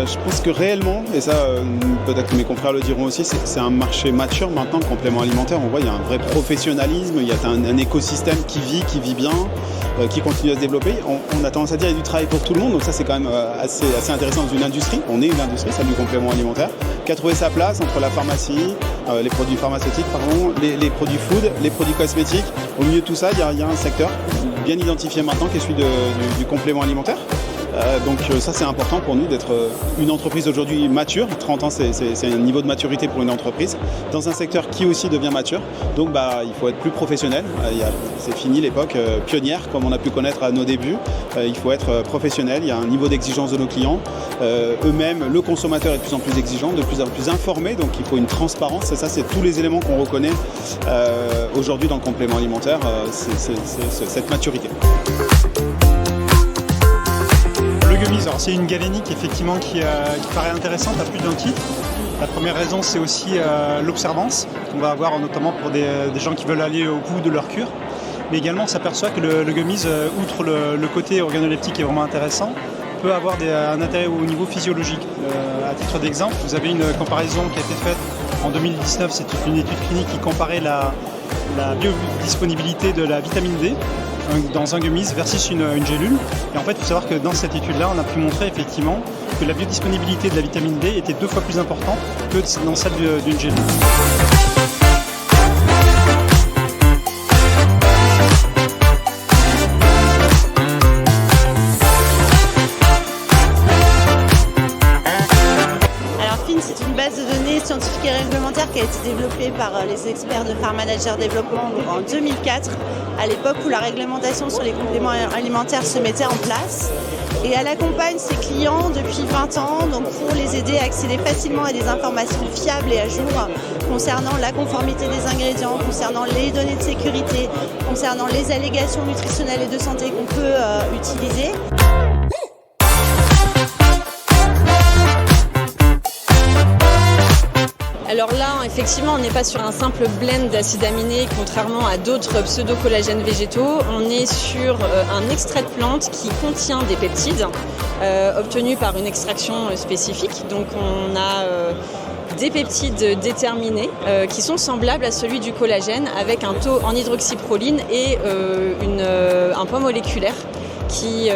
Je pense que réellement, et ça peut-être que mes confrères le diront aussi, c'est un marché mature maintenant, le complément alimentaire. On voit il y a un vrai professionnalisme, il y a un écosystème qui vit bien, qui continue à se développer. On a tendance à dire qu'il y a du travail pour tout le monde, donc ça c'est quand même assez intéressant dans une industrie. On est une industrie, celle du complément alimentaire, qui a trouvé sa place entre la pharmacie, les produits pharmaceutiques, les produits food, les produits cosmétiques. Au milieu de tout ça, il y a un secteur bien identifié maintenant qui est celui du complément alimentaire. Donc ça c'est important pour nous d'être une entreprise aujourd'hui mature. 30 ans c'est un niveau de maturité pour une entreprise dans un secteur qui aussi devient mature. Donc il faut être plus professionnel. C'est fini l'époque pionnière comme on a pu connaître à nos débuts. Il faut être professionnel, il y a un niveau d'exigence de nos clients. Eux-mêmes, le consommateur est de plus en plus exigeant, de plus en plus informé, donc il faut une transparence. Et ça c'est tous les éléments qu'on reconnaît aujourd'hui dans le complément alimentaire, c'est cette maturité. C'est une galénique effectivement qui paraît intéressante à plus d'un titre. La première raison c'est aussi l'observance qu'on va avoir notamment pour des gens qui veulent aller au bout de leur cure. Mais également on s'aperçoit que le gummies, outre le côté organoleptique qui est vraiment intéressant, peut avoir un intérêt au niveau physiologique. À titre d'exemple, vous avez une comparaison qui a été faite en 2019, c'est une étude clinique qui comparait la biodisponibilité de la vitamine D dans un gummies versus une gélule. Et en fait, il faut savoir que dans cette étude-là, on a pu montrer effectivement que la biodisponibilité de la vitamine D était 2 fois plus importante que dans celle d'une gélule. C'est une base de données scientifique et réglementaire qui a été développée par les experts de PharManager Développement en 2004, à l'époque où la réglementation sur les compléments alimentaires se mettait en place. Et elle accompagne ses clients depuis 20 ans donc pour les aider à accéder facilement à des informations fiables et à jour concernant la conformité des ingrédients, concernant les données de sécurité, concernant les allégations nutritionnelles et de santé qu'on peut utiliser. Alors là, effectivement, on n'est pas sur un simple blend d'acides aminés, contrairement à d'autres pseudo-collagènes végétaux. On est sur un extrait de plante qui contient des peptides obtenus par une extraction spécifique. Donc on a des peptides déterminés qui sont semblables à celui du collagène avec un taux en hydroxyproline et un poids moléculaire qui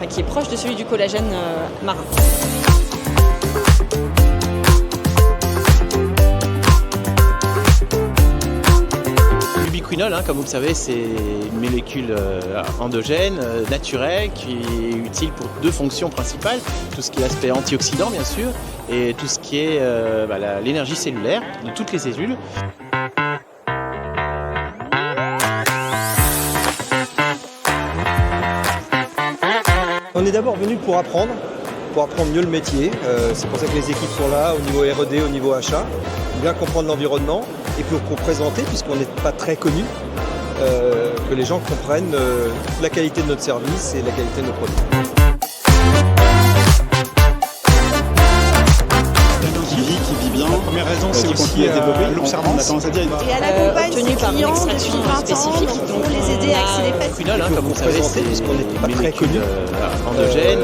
qui est proche de celui du collagène marin. L'ubiquinol, comme vous le savez, c'est une molécule endogène, naturelle, qui est utile pour 2 fonctions principales. Tout ce qui est l'aspect antioxydant, bien sûr, et tout ce qui est l'énergie cellulaire de toutes les cellules. On est d'abord venu pour apprendre mieux le métier. C'est pour ça que les équipes sont là, au niveau R&D, au niveau achat, pour bien comprendre l'environnement et pour présenter, puisqu'on n'est pas très connu, que les gens comprennent la qualité de notre service et la qualité de nos produits. Qui vit bien. La première raison c'est aussi l'observance. Et elle accompagne ses clients depuis 20 ans spécifique, donc pour les aider à accéder facilement. Comme vous le savez, c'est puisqu'on n'est pas une très molécule connu, endogène,